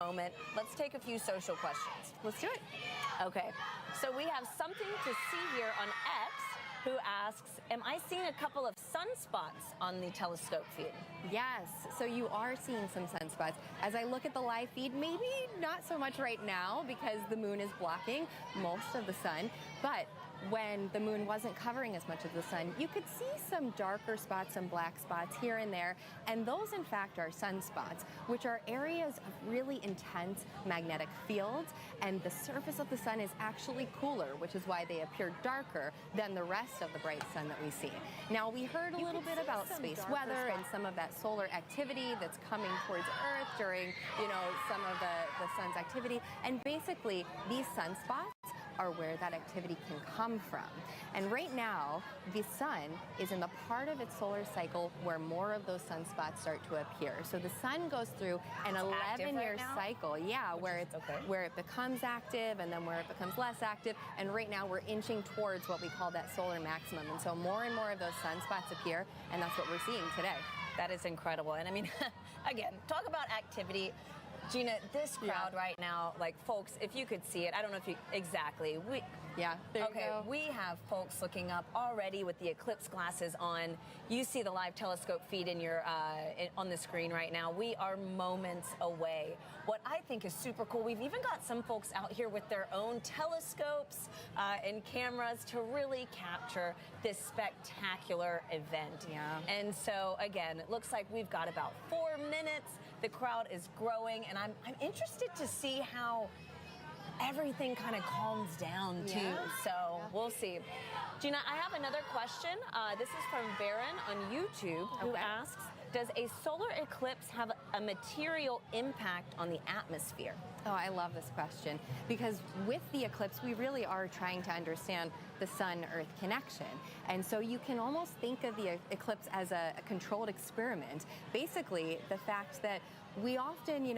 moment, let's take a few social questions. Let's do it. Okay, so we have something to see here on X who asks, am I seeing a couple of sunspots on the telescope feed? Yes, so you are seeing some sunspots. As I look at the live feed, maybe not so much right now because the moon is blocking most of the sun, but when the moon wasn't covering as much of the sun, you could see some darker spots, some black spots here and there, and those in fact are sunspots, which are areas of really intense magnetic fields, and the surface of the sun is actually cooler, which is why they appear darker than the rest of the bright sun that we see. Now, we heard a little bit about space weather and some of that solar activity that's coming towards Earth during, some of the sun's activity, and basically these sunspots are where that activity can come from. And right now, the sun is in the part of its solar cycle where more of those sunspots start to appear. So the sun goes through an 11-year cycle, where it becomes active and then where it becomes less active. And right now we're inching towards what we call that solar maximum. And so more and more of those sunspots appear, and that's what we're seeing today. That is incredible. And I mean, again, talk about activity. Gina, this crowd right now, like, folks, if you could see it, I don't know if you exactly. There you go. We have folks looking up already with the eclipse glasses on. You see the live telescope feed in your on the screen right now. We are moments away. What I think is super cool, we've even got some folks out here with their own telescopes and cameras to really capture this spectacular event. Yeah. And so, again, it looks like we've got about 4 minutes. The crowd is growing, and I'm interested to see how everything kind of calms down too. So we'll see. Gina, I have another question. This is from Baron on YouTube, who asks, does a solar eclipse have a material impact on the atmosphere? Oh, I love this question, because with the eclipse, we really are trying to understand the sun-Earth connection. And so you can almost think of the eclipse as a controlled experiment. Basically, the fact that we often,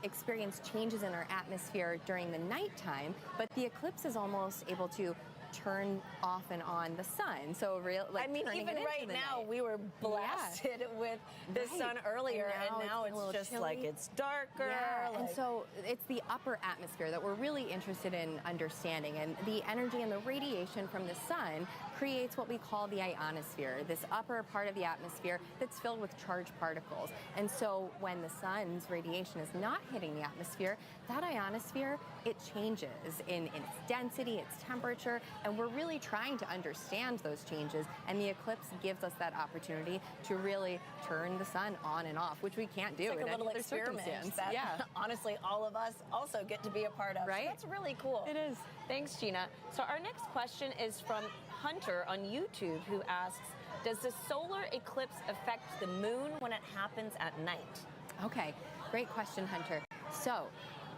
experience changes in our atmosphere during the nighttime, but the eclipse is almost able to turn off and on the sun. So even right now, we were blasted with the sun earlier, and now it's just chilly. Like it's darker. Yeah. And so it's the upper atmosphere that we're really interested in understanding, and the energy and the radiation from the sun creates what we call the ionosphere, this upper part of the atmosphere that's filled with charged particles. And so when the sun's radiation is not hitting the atmosphere, that ionosphere, it changes in its density, its temperature, and we're really trying to understand those changes, and the eclipse gives us that opportunity to really turn the sun on and off, which we can't do in any little other experiment circumstance. That honestly all of us also get to be a part of. Right? So that's really cool. It is. Thanks, Gina. So our next question is from Hunter on YouTube, who asks, does the solar eclipse affect the moon when it happens at night? Okay, great question, Hunter. So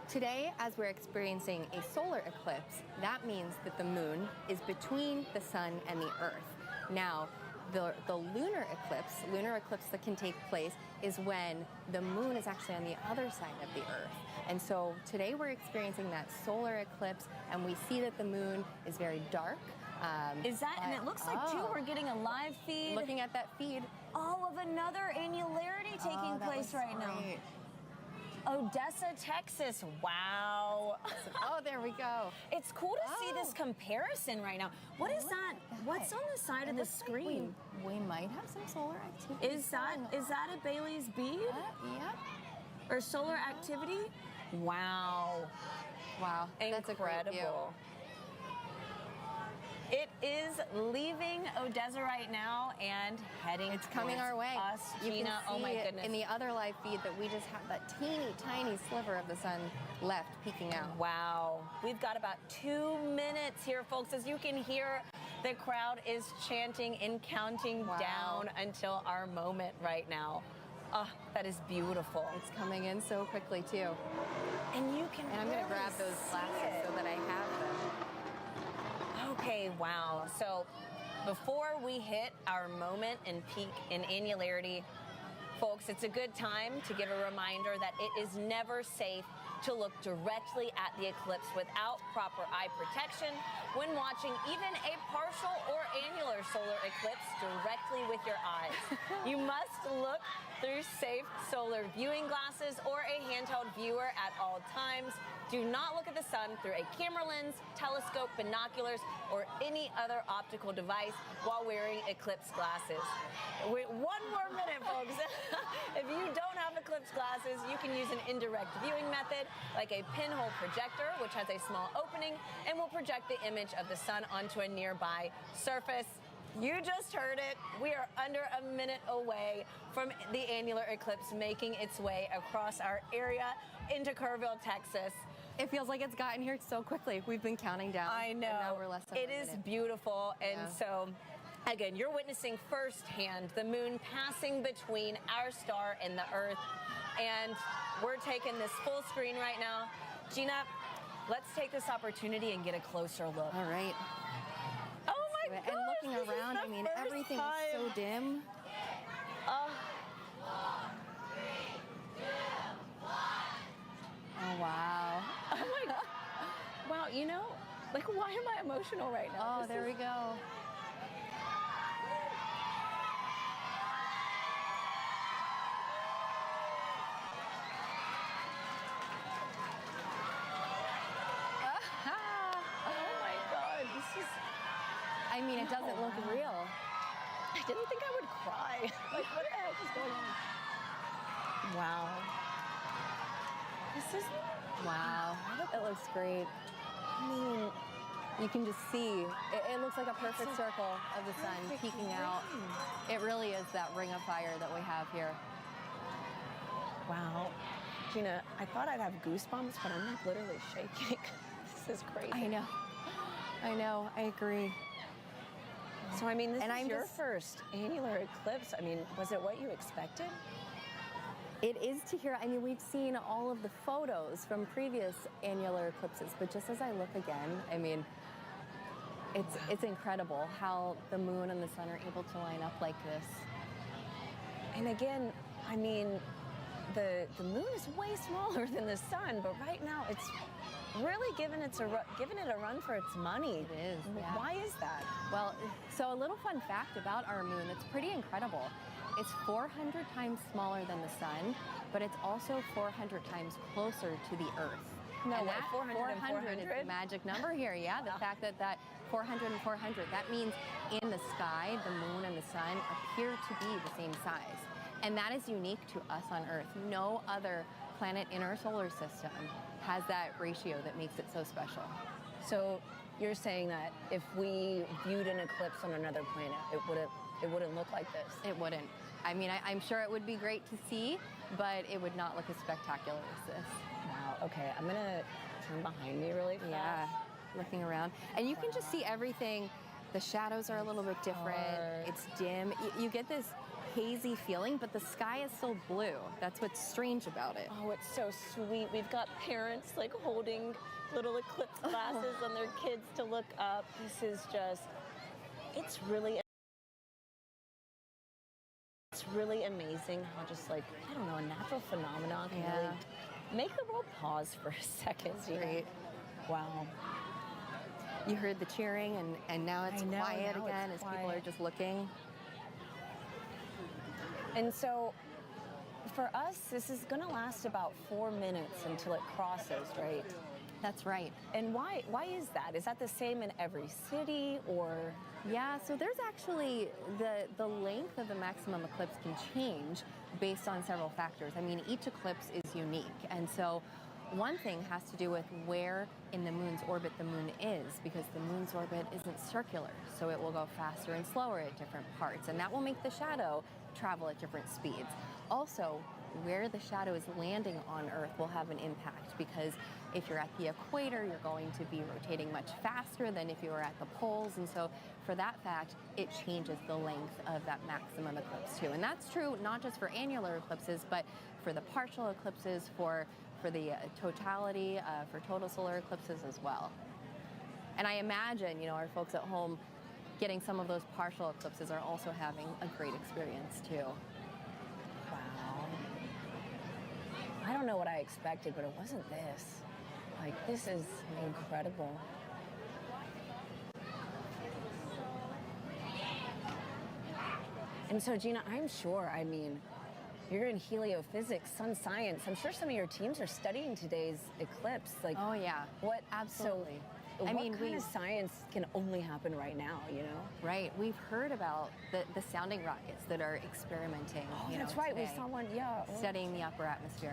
today, as we're experiencing a solar eclipse, that means that the moon is between the sun and the earth. Now, the lunar eclipse that can take place is when the moon is actually on the other side of the earth. And so today we're experiencing that solar eclipse, and we see that the moon is very dark. And it looks like, too, we're getting a live feed. Looking at that feed. All of another annularity taking place right now. Odessa, Texas. Wow. Oh, there we go. It's cool to see this comparison right now. What is that? What's on the side of the screen? Like we might have some solar activity. Is that a Bailey's bead? Yeah. Or solar activity? Wow. Wow. Incredible. That's a great view. It is leaving Odessa right now and heading It's coming our way. Us, you Gina. can see oh my goodness. In the other live feed that we just have that teeny tiny sliver of the sun left peeking out. Wow. We've got about 2 minutes here, folks. As you can hear, the crowd is chanting and counting down until our moment right now. Oh, that is beautiful. It's coming in so quickly too. And you can I'm going to grab those glasses so that I have them. Okay, wow. So before we hit our moment and peak in annularity, folks, it's a good time to give a reminder that it is never safe to look directly at the eclipse without proper eye protection when watching even a partial or annular solar eclipse directly with your eyes. You must look through safe solar viewing glasses or a handheld viewer at all times. Do not look at the sun through a camera lens, telescope, binoculars, or any other optical device while wearing eclipse glasses. Wait, one more minute, folks. If you don't have eclipse glasses, you can use an indirect viewing method like a pinhole projector, which has a small opening and will project the image of the sun onto a nearby surface. You just heard it. We are under a minute away from the annular eclipse making its way across our area into Kerrville, Texas. It feels like it's gotten here so quickly. We've been counting down. I know. And now we're less than It a is minute. beautiful. And Yeah. so, again, you're witnessing firsthand the moon passing between our star and the Earth. And we're taking this full screen right now. Gina, let's take this opportunity and get a closer look. All right. Oh my gosh, And looking this is around, the I mean, first everything is time. so dim. Oh, Oh, wow. oh my God. Wow, you know, like, why am I emotional right now? Oh, This there is- we go. Oh my God, this is. I mean, it doesn't look wow. real. I didn't think I would cry. Like, what the heck is going on? Wow. This is. Wow. It looks great. I mean, You can just see, it looks like a perfect circle of the sun perfect peeking out. ring. It really is that ring of fire that we have here. wow. Gina, I thought I'd have goosebumps, but I'm like literally shaking. This is crazy. I know, I agree. So, I mean, this And is I'm your just- first annular eclipse. I mean, was it what you expected? It is to hear, I mean, we've seen all of the photos from previous annular eclipses, but just as I look again, I mean, it's incredible how the moon and the sun are able to line up like this. And again, I mean, the moon is way smaller than the sun, but right now it's really giving it a run for its money. It is, yeah. Why is that? Well, so a little fun fact about our moon that's pretty incredible. It's 400 times smaller than the sun, but it's also 400 times closer to the Earth. No and way, that 400 and 400 is 400? the magic number here, yeah. The fact that 400 and 400, that means in the sky, the moon and the sun appear to be the same size. And that is unique to us on Earth. No other planet in our solar system has that ratio that makes it so special. So you're saying that if we viewed an eclipse on another planet, it wouldn't look like this? It wouldn't. I mean, I'm sure it would be great to see, but it would not look as spectacular as this. Wow. Okay, I'm gonna turn behind me really fast. Yeah, looking around. And you can just see everything. The shadows are a little bit different. Dark. It's dim. You get this hazy feeling, but the sky is still blue. That's what's strange about it. Oh, it's so sweet. We've got parents like holding little eclipse glasses on their kids to look up. This is just, it's really amazing how just like, I don't know, a natural phenomenon can really make the world pause for a second. It's you know? great. Wow. You heard the cheering, and now it's I know, quiet now it's again as people are quiet. just looking. And so for us, this is gonna last about 4 minutes until it crosses, right? That's right. And why is that? Is that the same in every city or? Yeah, so there's actually the length of the maximum eclipse can change based on several factors. I mean, each eclipse is unique. And so one thing has to do with where in the moon's orbit the moon is, because the moon's orbit isn't circular. So it will go faster and slower at different parts. And that will make the shadow travel at different speeds. Also, where the shadow is landing on Earth will have an impact, because if you're at the equator, you're going to be rotating much faster than if you were at the poles. And so for that fact, it changes the length of that maximum eclipse too. And that's true not just for annular eclipses, but for the partial eclipses, for the totality, for total solar eclipses as well. And I imagine, our folks at home getting some of those partial eclipses are also having a great experience too. Wow. I don't know what I expected, but it wasn't this. Like, this is incredible. And so, Gina, I'm sure, I mean, you're in heliophysics, sun science. I'm sure some of your teams are studying today's eclipse. Like, Oh yeah, what? absolutely. So, I what mean, kind of science can only happen right now? You know? right. We've heard about the sounding rockets that are experimenting. Oh, you that's know, right. We today, saw one. Yeah. studying the upper atmosphere.